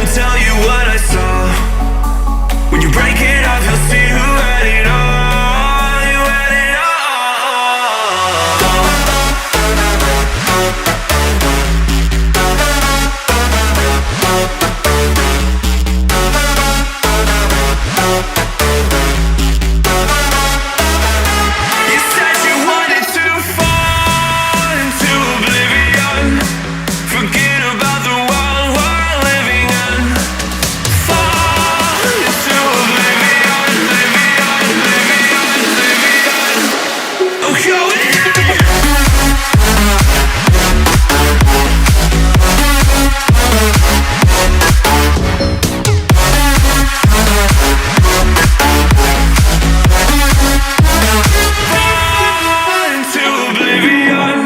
won't tell you what I saw. When you break it off, you'll see who had it all. You had it all. You said you wanted to fall into oblivion, forget about the world we're living in. Fall into oblivion, oblivion, oblivion, oblivion. I'm going in. Fall into oblivion.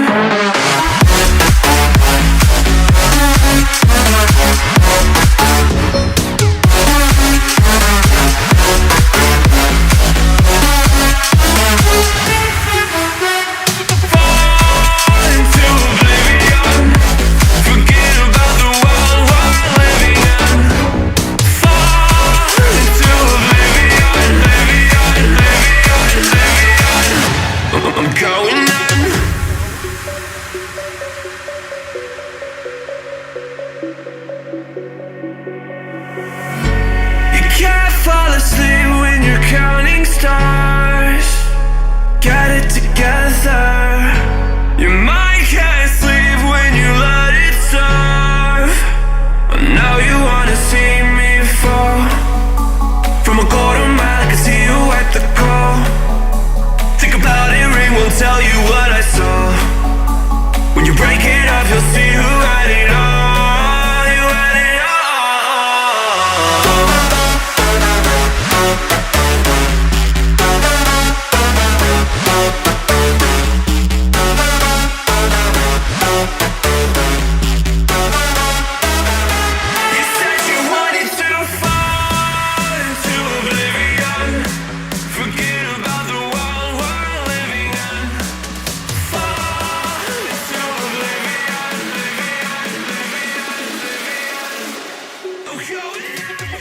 Fall into oblivion, forget about the world we're living in. Fall into oblivion, oblivion, oblivion, oblivion. I'm going in. You can't fall asleep when you're counting stars. Get it together. Your mind can't sleep when you let it serve. And now you wanna see me fall. From a quarter mile, I can see you at the call. Think about it, ring won't tell you what I saw. When you break it off, you'll see who had it all. You had it all. You said you wanted to fall into oblivion, forget about the world we're living in. Fall into oblivion, oblivion, oblivion, oblivion. I'm going in.